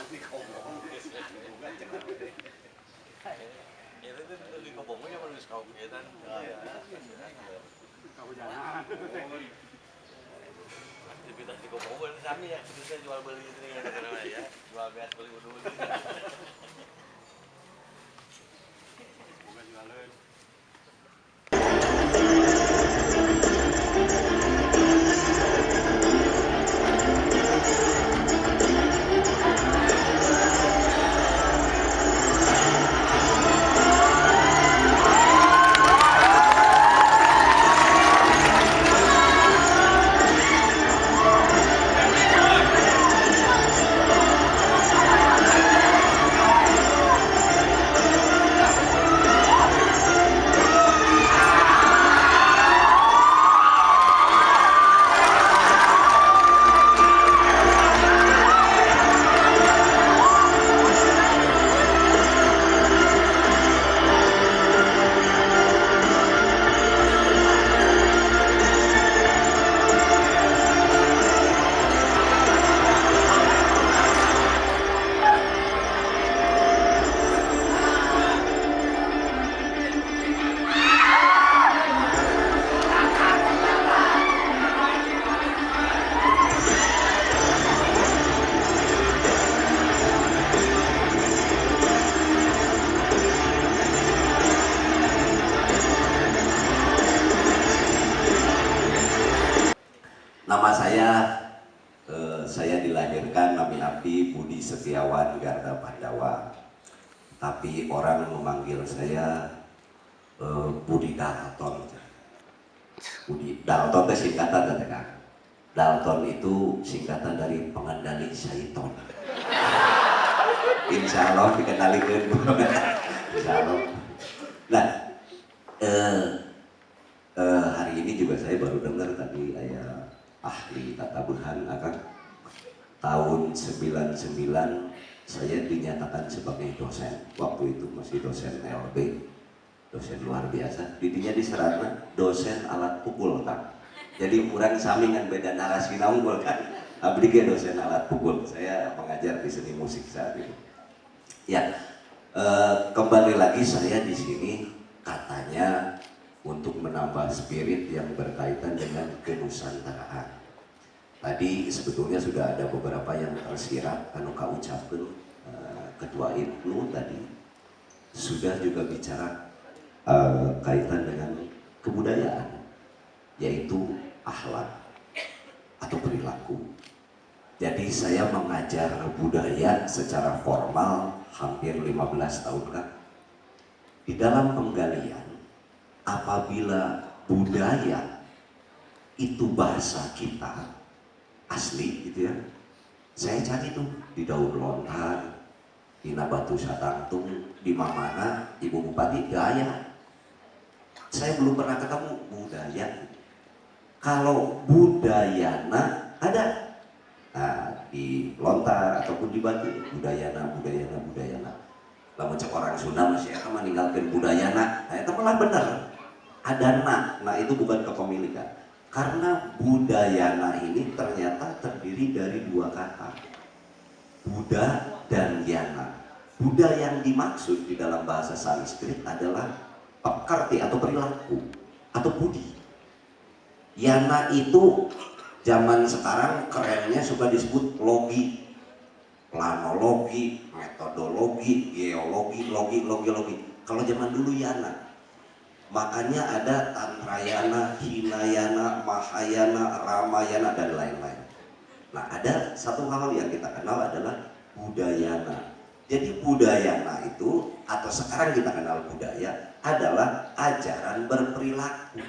Itu tuh di kobongnya baru diskau kegiatan. Aktivitas di kobong kan kami ya, kita jual beli itu ya, jual beas beli udul. Bukan jualan. Nama saya dilahirkan Nami Budi Setiawan Garda Pandawa, tapi orang memanggil saya Budi Dalton. Budi Dalton itu singkatan kan? Dalton itu singkatan dari pengendali syaiton. Insya Allah dikendalikan. Insya Allah. Nah, hari ini juga saya baru dengar tadi ahli tata Tuhan akan tahun 99 saya dinyatakan sebagai dosen. Waktu itu masih dosen LB, dosen luar biasa. Didinya diserahkan dosen alat pukul kan. Jadi kurang samingan beda narasi naunggul kan. Abdi ke dosen alat pukul. Saya mengajar di seni musik saat itu. Ya, kembali lagi saya di sini katanya untuk menambah spirit yang berkaitan dengan kenusantaraan. Tadi sebetulnya sudah ada beberapa yang tersirat anu kaucapkeun Ketua Ibnu tadi sudah juga bicara kaitan dengan kebudayaan, yaitu akhlak atau perilaku. Jadi saya mengajar budaya secara formal hampir 15 tahun kan. Di dalam penggalian, apabila budaya itu bahasa kita asli gitu ya, saya cari tuh di daun lontar, di Batu Satangtung, di Mamana, Ibu Bupati gaya. Saya belum pernah ketemu budaya. Kalau budayana ada, nah, di lontar ataupun di Batu budayana. Lamun cek orang Sunda masih akan meninggalkan budayana, nah itu malah bener. Ada nah itu bukan kepemilikan. Karena budayana ini ternyata terdiri dari dua kata, Buddha dan Yana. Buddha yang dimaksud di dalam bahasa Sanskrit adalah pekerti atau perilaku atau budi. Yana itu zaman sekarang kerennya suka disebut logi, planologi, metodologi, geologi, logi. Kalau zaman dulu Yana. Makanya ada Tantrayana, Hinayana, Mahayana, Ramayana, dan lain-lain. Nah, ada satu hal yang kita kenal adalah budayana. Jadi budayana itu, atau sekarang kita kenal budaya, adalah ajaran berperilaku.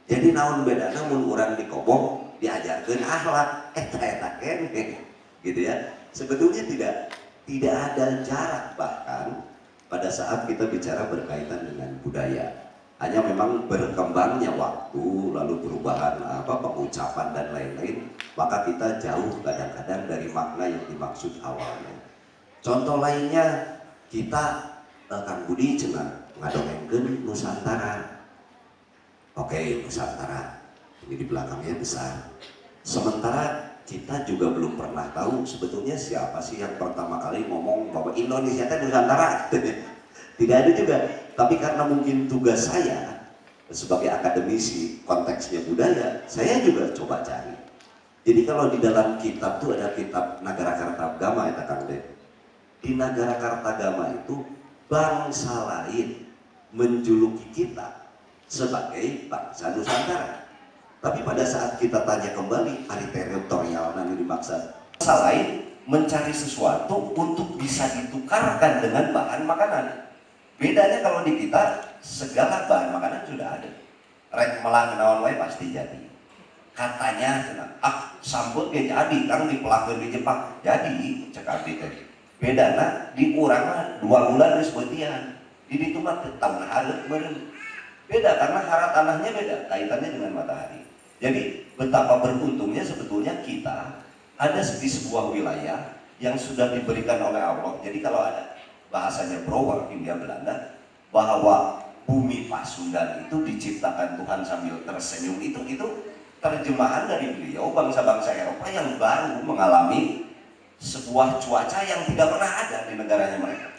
Jadi naon beda namun orang di Kobong diajarkan akhlak, eta kene, gitu ya. Sebetulnya tidak ada jarak bahkan pada saat kita bicara berkaitan dengan budaya. Hanya memang berkembangnya waktu, lalu perubahan pengucapan dan lain-lain, maka kita jauh kadang-kadang dari makna yang dimaksud awalnya. Contoh lainnya, kita Kang Budi cenah ngadongengkeun Nusantara. Oke, Nusantara ini di belakangnya besar. Sementara kita juga belum pernah tahu sebetulnya siapa sih yang pertama kali ngomong bahwa Indonesia itu Nusantara. Tidak ada juga. Tapi karena mungkin tugas saya sebagai akademisi konteksnya budaya, saya juga coba cari. Jadi kalau di dalam kitab tuh ada kitab Nagara Kartagama ya Kang Den. Di Nagara Kartagama itu bangsa lain menjuluki kita sebagai bangsa Nusantara. Tapi pada saat kita tanya kembali, hari teritorial nanti dimaksud. Bangsa lain mencari sesuatu untuk bisa ditukarkan dengan bahan makanan. Bedanya kalau di kita, segala bahan makanan sudah ada. Rek melang naon wae pasti jadi. Katanya, sambut dia jadi, kang dipelakeun di Jepang. Jadi, cek abdi teh. Bedana di urang 2 bulan geus beutian. Di ditu mah tahun hareup meureun. Beda karena hara tanahnya beda, kaitannya dengan matahari. Jadi betapa beruntungnya sebetulnya kita ada di sebuah wilayah yang sudah diberikan oleh Allah. Jadi kalau ada bahasanya Brouwer, Hindia Belanda, bahwa bumi Pasundan itu diciptakan Tuhan sambil tersenyum, itu terjemahan dari beliau bangsa-bangsa Eropa yang baru mengalami sebuah cuaca yang tidak pernah ada di negaranya mereka.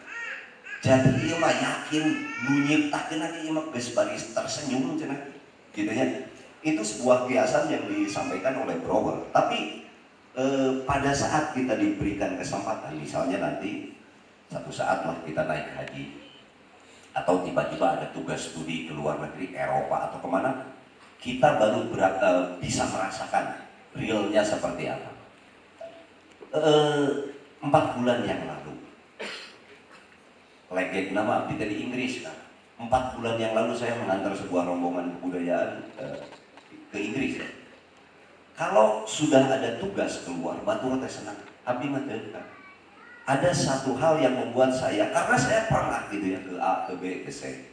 Jadi dia mah yakin nyiptakeun nanti mah geus baris tersenyum cenah gitu ya. Itu sebuah kiasan yang disampaikan oleh Brouwer. Tapi pada saat kita diberikan kesempatan, misalnya nanti satu saat lah kita naik haji atau tiba-tiba ada tugas studi ke luar negeri, Eropa atau kemana, kita baru bisa merasakan realnya seperti apa. 4 bulan yang lalu, legend nama kita di Inggris kan. 4 bulan yang lalu saya mengantar sebuah rombongan kebudayaan ke Inggris. Kalau sudah ada tugas keluar, batur teh senang, abdi mah teu kan. Ada satu hal yang membuat saya, karena saya pernah gitu ya ke A, ke B, ke C.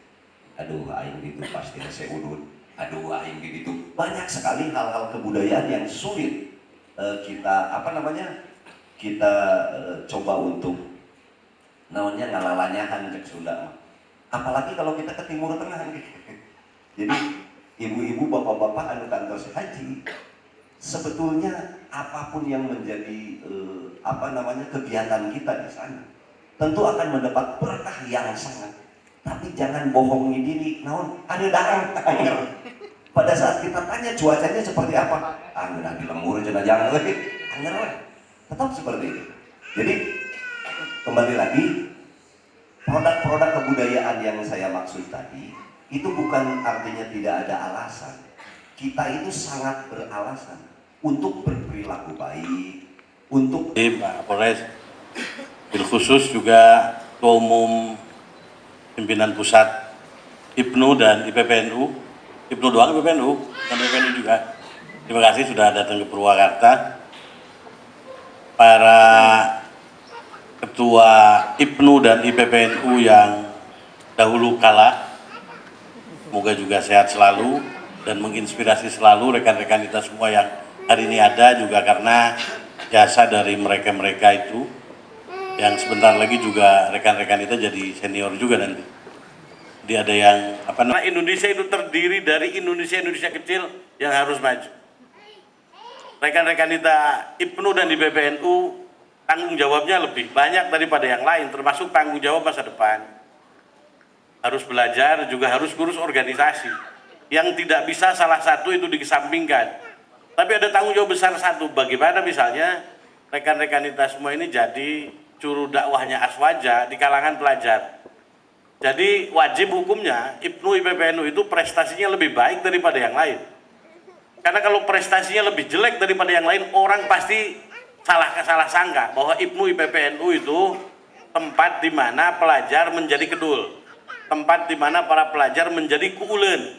Aduh, aing gitu pasti saya udut. Aduh, aing gitu. Banyak sekali hal-hal kebudayaan yang sulit kita coba untuk namanya ngalalanyahan cek Sunda. Apalagi kalau kita ke Timur Tengah gitu. Jadi ibu-ibu, bapak-bapak anu kantor haji, sebetulnya apapun yang menjadi kegiatan kita di sana tentu akan mendapat berkah yang sangat. Tapi jangan bohongi diri, naon ada daang anger. Pada saat kita tanya cuacanya seperti apa, angin di lemur cenah jangan lagi anger we. Tetap seperti itu. Jadi kembali lagi, produk-produk kebudayaan yang saya maksud tadi itu bukan artinya tidak ada alasan. Kita itu sangat beralasan untuk berperilaku baik, untuk Pak Polres, bil khusus juga Ketua Umum Pimpinan Pusat IPNU dan IPPNU, IPNU doang IPPNU dan IPPNU juga. Terima kasih sudah datang ke Purwakarta. Para Ketua IPNU dan IPPNU yang dahulu kala, semoga juga sehat selalu dan menginspirasi selalu rekan-rekan kita semua yang hari ini ada, juga karena jasa dari mereka-mereka itu yang sebentar lagi juga rekan-rekan kita jadi senior juga nanti. Jadi ada yang Indonesia itu terdiri dari Indonesia kecil yang harus maju. Rekan-rekan kita IPNU dan di PBNU tanggung jawabnya lebih banyak daripada yang lain, termasuk tanggung jawab masa depan. Harus belajar, juga harus ngurus organisasi. Yang tidak bisa salah satu itu dikesampingkan. Tapi ada tanggung jawab besar satu, bagaimana misalnya rekan-rekan kita semua ini jadi juru dakwahnya Aswaja di kalangan pelajar. Jadi wajib hukumnya IPNU IPPNU itu prestasinya lebih baik daripada yang lain. Karena kalau prestasinya lebih jelek daripada yang lain, orang pasti salah sangka bahwa IPNU IPPNU itu tempat di mana pelajar menjadi kedul, tempat di mana para pelajar menjadi kuuleun.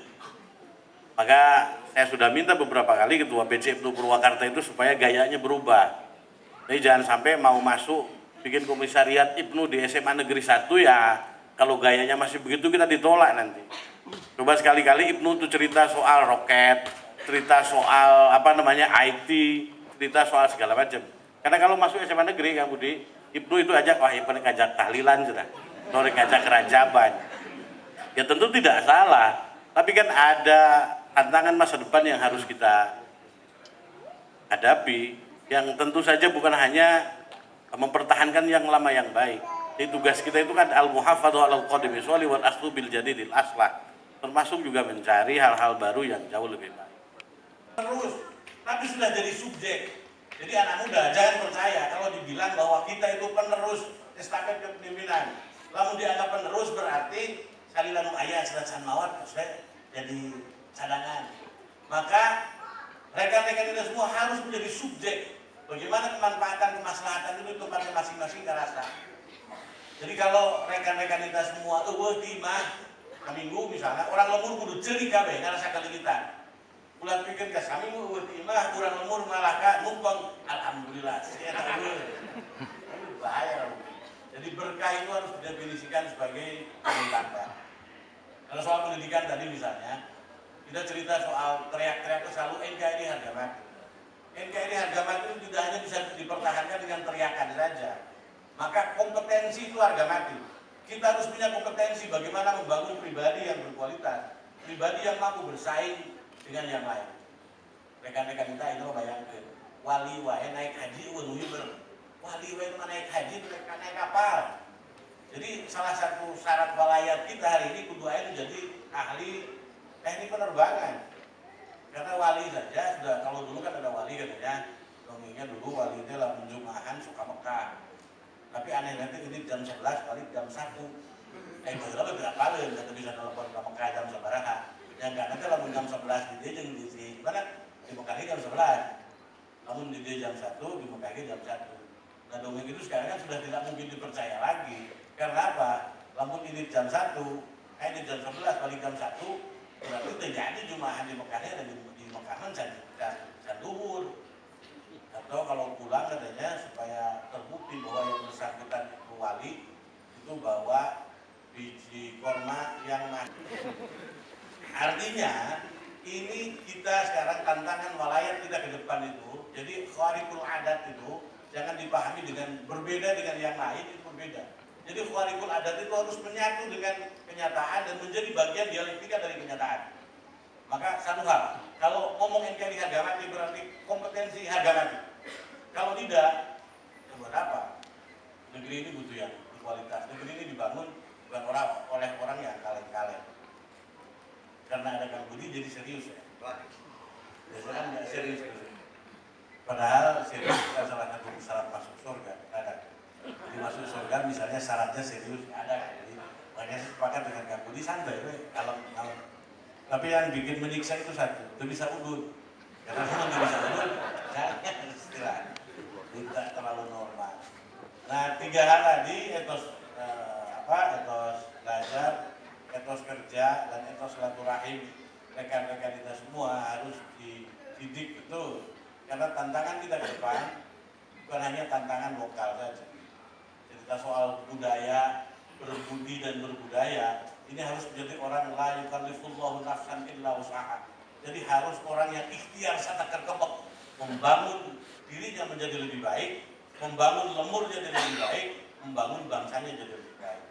Maka saya sudah minta beberapa kali Ketua PC IPNU Purwakarta itu supaya gayanya berubah. Jadi jangan sampai mau masuk bikin komisariat IPNU di SMA Negeri 1 ya kalau gayanya masih begitu kita ditolak nanti. Coba sekali-kali IPNU itu cerita soal roket, cerita soal IT, cerita soal segala macam. Karena kalau masuk SMA negeri Kang Budi, IPNU itu ajak ngajak tahlilan sudah, ngajak kerajaban. Ya tentu tidak salah, tapi kan ada tantangan masa depan yang harus kita hadapi. yang tentu saja bukan hanya mempertahankan yang lama yang baik. Jadi tugas kita itu kan al-muhafadzah 'alal qadimi sholih wal akhdhu bil jadidil aslah. Termasuk juga mencari hal-hal baru yang jauh lebih baik. Terus, tapi sudah jadi subjek. Jadi anak muda jangan percaya kalau dibilang bahwa kita itu penerus estafet kepemimpinan. Lalu dianggap penerus berarti salilanu ayat sedang mawat sudah jadi cadangan. Maka rekan-rekan kita semua harus menjadi subjek. Bagaimana kemanfaatan kemaslahatan itu tempatnya masing-masing kerasa. Jadi kalau rekan-rekan kita semua timah minggu misalnya orang lemur kudu jeli kabeh ngarasa kalilitan. Ulah pikir ka sami timah urang lemur malah ka numpang alhamdulillah. Saya tahu. Bahaya. Jadi berkah itu harus didefinisikan sebagai peningkatan. Kalau soal pendidikan tadi misalnya, kita cerita soal teriak-teriak itu selalu NKRI harga mati. NKRI harga mati itu tidak hanya bisa dipertahankan dengan teriakan saja. Maka kompetensi itu harga mati. Kita harus punya kompetensi bagaimana membangun pribadi yang berkualitas, pribadi yang mampu bersaing dengan yang lain. Rekan-rekan kita itu bayangkan, wali wae naik haji unuhiber, wali wae naik haji mereka naik kapal. Jadi salah satu syarat walayat kita hari ini kudu aja jadi ahli teknik penerbangan. Karena wali saja sudah, kalau dulu kan ada wali katanya, dongengnya dulu wali itu lah menjumahan suka Mekah. Tapi aneh nanti ini jam 11 balik jam 1. Berapa tidak paling kita bisa telepon ke Mekah jam 11. Yang karena nanti lamun jam 11 di dia jeung di mana di Mekah jam 11. Namun di dia jam 1 di Mekah jam 1. Nah dongeng itu sekarang kan sudah tidak mungkin dipercaya lagi. Karena apa? Lamun ini jam 1, ini jam 11 balik jam 1, berarti terjadi jumahan di Mekah dan di Mekahan dan duhur. Atau kalau pulang katanya supaya terbukti bahwa yang bersangkutan itu wali itu bawa biji korma yang mati. Artinya ini kita sekarang tantangan walayat kita ke depan itu. Jadi kharikul adat itu jangan dipahami dengan berbeda dengan yang lain, itu berbeda. Jadi kharikul adat itu harus menyatu dengan kenyataan dan menjadi bagian dialektika dari kenyataan. Maka satu hal, kalau ngomong NKRI harga mati berarti kompetensi harga mati. Kalau tidak, ya buat apa? Negeri ini butuh yang berkualitas. Negeri ini dibangun bukan oleh orang yang kaleng-kaleng. Karena ada Kang Budi jadi serius ya. Biasanya kan nggak serius. Padahal serius bukan salah satu syarat masuk surga. Ada. Jadi masuk surga misalnya syaratnya serius ada. Jadi makanya sepakat dengan Kang Budi santai, kalem. Tapi yang bikin menyiksa itu satu, itu bisa udun. Karena kalau nggak bisa udun, jangan istirahat. Tidak terlalu normal. Nah 3 hal tadi etos etos belajar, etos kerja, dan etos silaturahim rekan-rekan kita semua harus dididik betul. Karena tantangan kita ke depan bukan hanya tantangan lokal saja. Cerita soal budaya, berbudi dan berbudaya. Ini harus menjadi orang la yukallifullahu nafsan illa wus'aha. Jadi harus orang yang ikhtiar serta terkebak membangun dirinya menjadi lebih baik, membangun lemurnya jadi lebih baik, membangun bangsanya jadi lebih baik.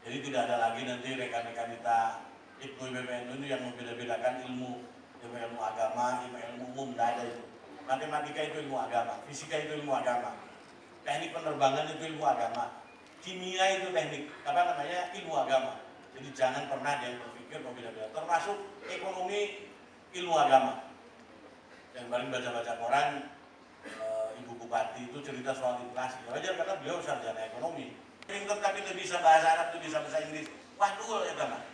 Jadi tidak ada lagi nanti rekan-rekan kita Ibnu IPPNU ini yang membeda-bedakan ilmu agama, ilmu umum, tidak ada itu. Matematika itu ilmu agama, fisika itu ilmu agama, teknik penerbangan itu ilmu agama, kimia itu teknik ilmu agama. Jadi jangan pernah dia berpikir membeda-beda. Termasuk ekonomi ilmu agama. Yang paling baca-baca koran, Ibu Bupati itu cerita soal inflasi. Wajar karena beliau sarjana ekonomi. Pintar tapi itu bisa bahasa Arab, itu bisa bahasa Inggris. Waduh ya kan.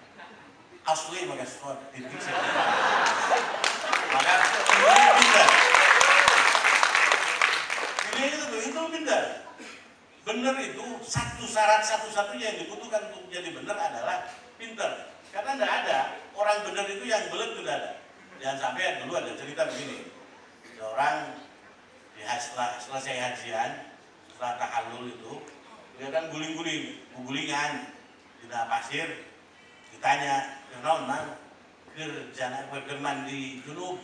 Asli maka sesuatu titik saya. Maka ini pintar. Ini itu pintar. Benar itu satu syarat satu-satunya yang dibutuhkan untuk menjadi benar adalah pintar. Karena tidak ada orang benar itu yang belet tidak ada. Jangan sampai dulu ada cerita begini. Seorang setelah selesai hajian, setelah tahallul itu, dia kan gulingan di pasir. Ditanya, kenapa kerjaan mandi junub?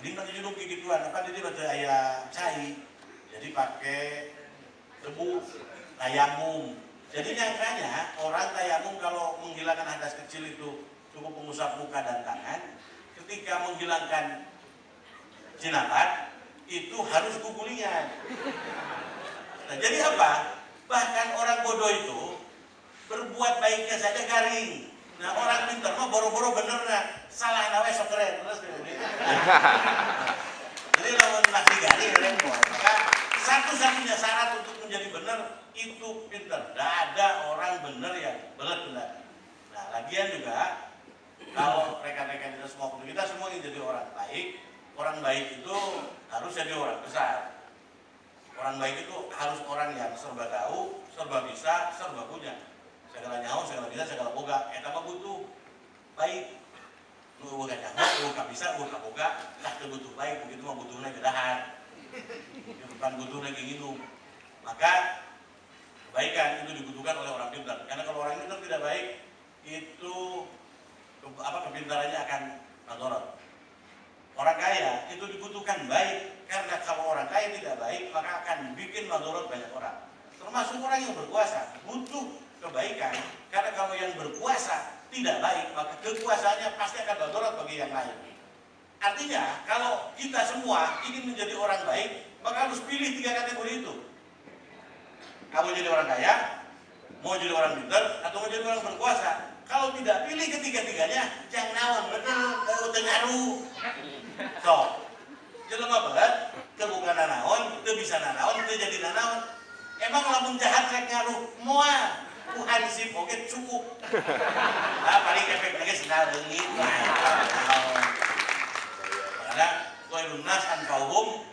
Ini mandi junub gituan. Apa dia baca ayat cai? Jadi pakai debu, tayamum. Jadi nyangkanya orang tayamum kalau menghilangkan hadas kecil itu cukup mengusap muka dan tangan. Ketika menghilangkan jinabat itu harus gugulingan. Nah, jadi apa? Bahkan orang bodoh itu berbuat baiknya saja garing. Nah, orang pintar mah boro-boro bener nah, salah nawe sok keren terus gitu. Jadi lawan masih garing repot. Maka satu-satunya syarat untuk menjadi benar itu pintar. Tidak ada orang benar yang benar. Nah, lagian juga kalau rekan-rekan kita semua ingin jadi orang baik. Orang baik itu harus jadi orang besar. Orang baik itu harus orang yang serba tahu, serba bisa, serba punya. Segala nyaho, segala bisa, segala boga. Eta mah butuh baik. Lu gak nyaho, lu gak bisa, lu gak boga, lah butuh baik. Begitu mah butuhnya gedahan. Bukan butuhnya nginum. Maka kebaikan itu dibutuhkan oleh orang pintar. Karena kalau orang pintar tidak baik, itu kepintarannya akan mandorot. Orang kaya itu dibutuhkan baik, karena kalau orang kaya tidak baik maka akan bikin mandorot banyak orang. Termasuk orang yang berkuasa butuh kebaikan, karena kalau yang berkuasa tidak baik maka kekuasaannya pasti akan mandorot bagi yang lain. Artinya kalau kita semua ingin menjadi orang baik maka harus pilih 3 kategori itu. Kamu jadi orang kaya, mau jadi orang pintar, atau mau jadi orang berkuasa. Kalau tidak pilih ketiga-tiganya, jangan naon bener, teu ngaruh. So, jelema berat, teu bukan nanaon, teu bisa nanaon, teu jadi nanaon. Emang lamun jahat rek ngaruh, moal. Ku hansip oge cukup. Nah, paling efek lagi sendal leungit. Karena khairun nas anfa'uhum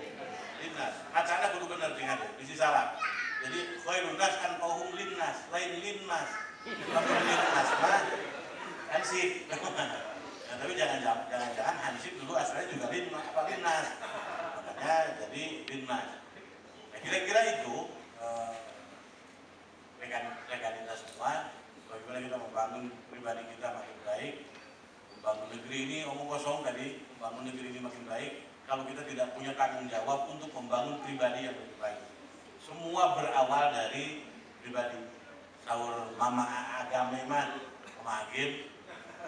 linnas. Macana kudu bener tinggal, bisi salah. Jadi khairun nas anfa'uhum linnas, lain linnas. Lamun linnas mah hansip. Nah, tapi jangan hansip dulu asalnya juga linnas. Makanya jadi linnas. Nah, kira-kira itu rekan kita semua, bagaimana kita membangun pribadi kita makin baik, membangun negeri ini omong kosong tadi, membangun negeri ini makin baik kalau kita tidak punya tanggung jawab untuk membangun pribadi yang lebih baik. Semua berawal dari pribadi. Sahur mama agama mah pemagib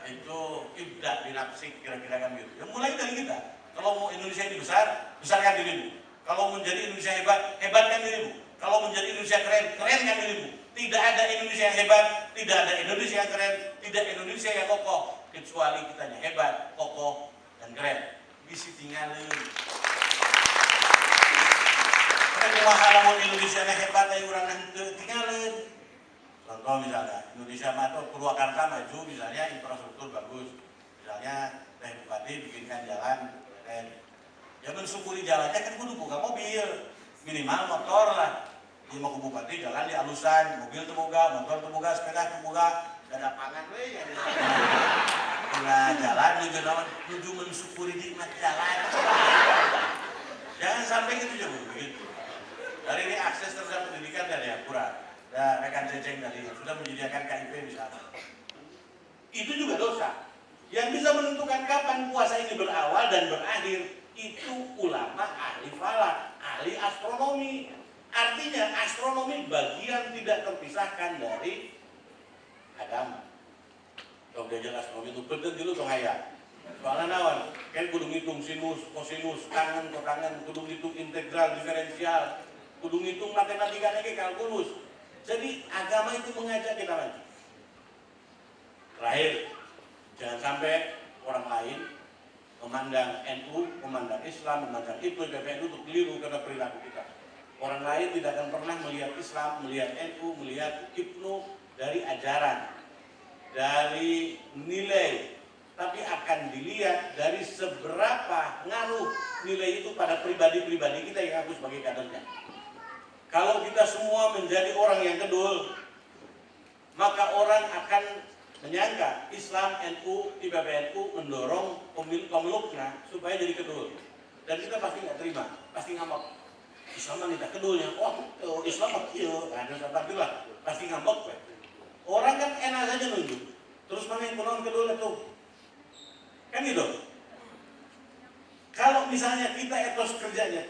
itu ibda binafsik, kira-kira kan gitu. Ya mulai dari kita. Kalau mau Indonesia ini besar, besarkan dirimu. Kalau menjadi Indonesia hebat, hebatkan dirimu. Kalau menjadi Indonesia keren, kerenkan dirimu. Tidak ada Indonesia yang hebat, tidak ada Indonesia yang keren, tidak Indonesia yang kokoh, kecuali kitanya hebat, kokoh, dan keren. Bisi tinggalin. Kalau Indonesia yang hebat, ayo orang tinggalin. Contoh misalnya, Indonesia atau Purwakarta maju, misalnya infrastruktur bagus. Misalnya, Teh Bupati bikinkan jalan, keren. Ya mensyukuri jalannya kan kudu buka mobil, minimal motor lah. Di mau ke bupati jalan di alusan, mobil terbuka, motor terbuka, sepeda terbuka, gak ada pangan weh. Nah, jalan menuju mensyukuri nikmat jalan. Jangan sampai gitu juga begitu. Hari ini akses terhadap pendidikan dari akurat. Dan rekan Ceceng tadi sudah menyediakan KIP misalnya. Itu juga dosa. Yang bisa menentukan kapan puasa ini berawal dan berakhir itu ulama ahli falak, ahli astronomi. Artinya astronomi bagian tidak terpisahkan dari agama. Kalau belajar astronomi itu bener dulu dong ayah. Soalnya nawan, kan kudu ngitung sinus, kosinus, tangan, kotangan, kudu ngitung integral, diferensial, kudu ngitung matematika lagi kalkulus. Jadi agama itu mengajak kita maju. Terakhir, jangan sampai orang lain memandang NU, memandang Islam, memandang IPNU, PPNU untuk keliru karena perilaku kita. Orang lain tidak akan pernah melihat Islam, melihat NU, melihat IPNU dari ajaran, dari nilai, tapi akan dilihat dari seberapa ngaruh nilai itu pada pribadi-pribadi kita yang aku sebagai kadernya. Kalau kita semua menjadi orang yang kedul, maka orang akan menyangka Islam, NU, PBNU mendorong pemeluknya supaya jadi kedul. Dan kita pasti nggak terima, pasti ngambek. Islam tidak kedulnya, Islam ada tapi lah, pasti ngambek. Orang kan enak saja nunjuk, terus mana yang penolong kedul itu, kan gitu. Kalau misalnya kita etos kerjanya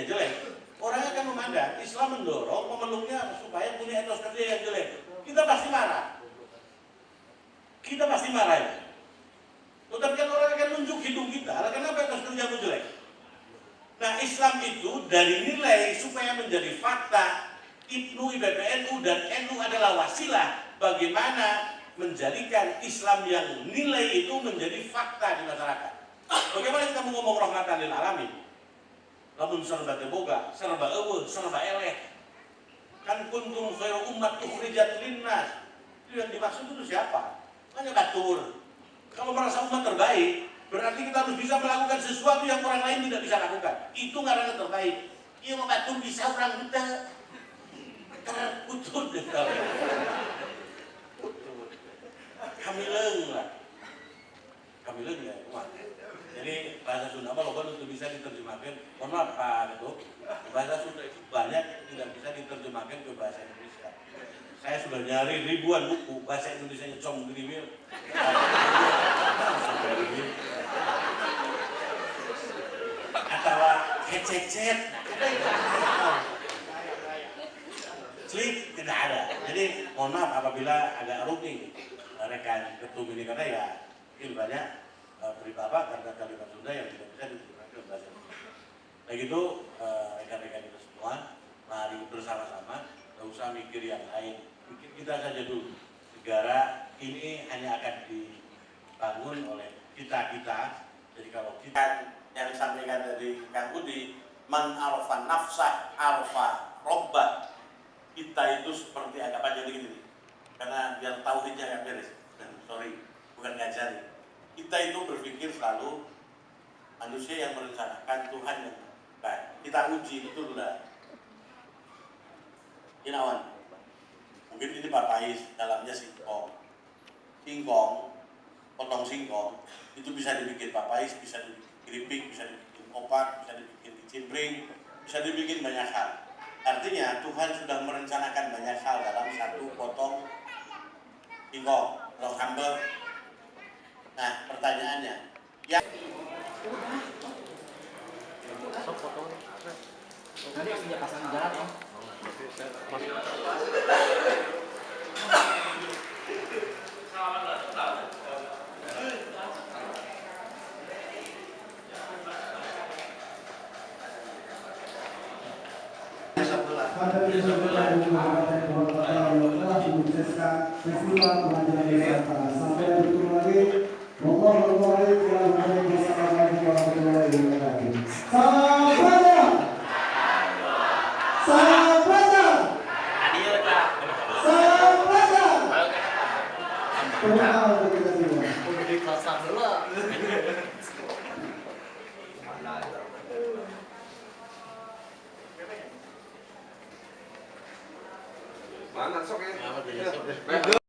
jelek, orang akan memandang Islam mendorong pemeluknya supaya punya etos kerja yang jelek. Kita pasti marah. Ya. Tetapi kan orang akan nunjuk hidung kita. Kenapa etos kerjamu jelek? Nah, Islam itu dari nilai supaya menjadi fakta, IPNU, IPPNU, dan NU adalah wasilah bagaimana menjadikan Islam yang nilai itu menjadi fakta di masyarakat. Bagaimana kita mau ngomong rahmatan lil alamin? Lamun serba teboga, serba eueuh, serba eleh. Kan kuntum khairu ummat ukhrijat linnas. Itu yang dimaksud itu siapa? Hanya batur. Kalau merasa umat terbaik, berarti kita harus bisa melakukan sesuatu yang orang lain tidak bisa lakukan. Itu ngaranna terbaik. Iya mau batur bisa orang kita terputus deh kalau. Kamileung lah. Kamileung ya, jadi bahasa Sunda mah loba itu bisa diterjemahkan. Mohon maaf Pak Ketua, bahasa Sunda itu banyak tidak bisa diterjemahkan ke bahasa Indonesia. Saya sudah nyari ribuan buku bahasa Indonesia nya com geriwil. Atau hecet-cet. Slik tidak ada. Jadi mohon maaf apabila agak rumit rekan ketum ini karena ya mungkin banyak peribahasa karena kalimat Sunda yang tidak bisa diterjemahkan bahasa Indonesia. Nah gitu rekan-rekan itu semua, mari bersama-sama, nggak usah mikir yang lain, mikir kita saja dulu. Negara ini hanya akan dibangun oleh kita-kita. Jadi kalau kita yang disampaikan dari Kang Budi, man arafan nafsah arafah robbah, kita itu seperti agak panjang gini, karena biar tauhidnya nggak beres. Sorry, bukan ngajari. Kita itu berpikir selalu manusia yang merencanakan, Tuhan yang baik. Kita uji betul lah. Inawan, mungkin ini papais, dalamnya singkong. Singkong, potong singkong, itu bisa dibikin papais, bisa dibikin keripik, bisa dibikin opak, bisa dibikin kicimpring, bisa dibikin banyak hal. Artinya Tuhan sudah merencanakan banyak hal dalam satu potong singkong, potong sambal. Nah, pertanyaannya, ya. Tadi punya pasangan jalan ya. Pada kesempatan telah menyukseskan festival pengajian Nusantara. Sampai bertemu lagi. Mohon Wassalamualaikum warahmatullahi wabarakatuh. Salam Praja. Salam Praja. Salam Praja. Terima kasih kita semua. Udah di kelas dulu. Mana sok ya?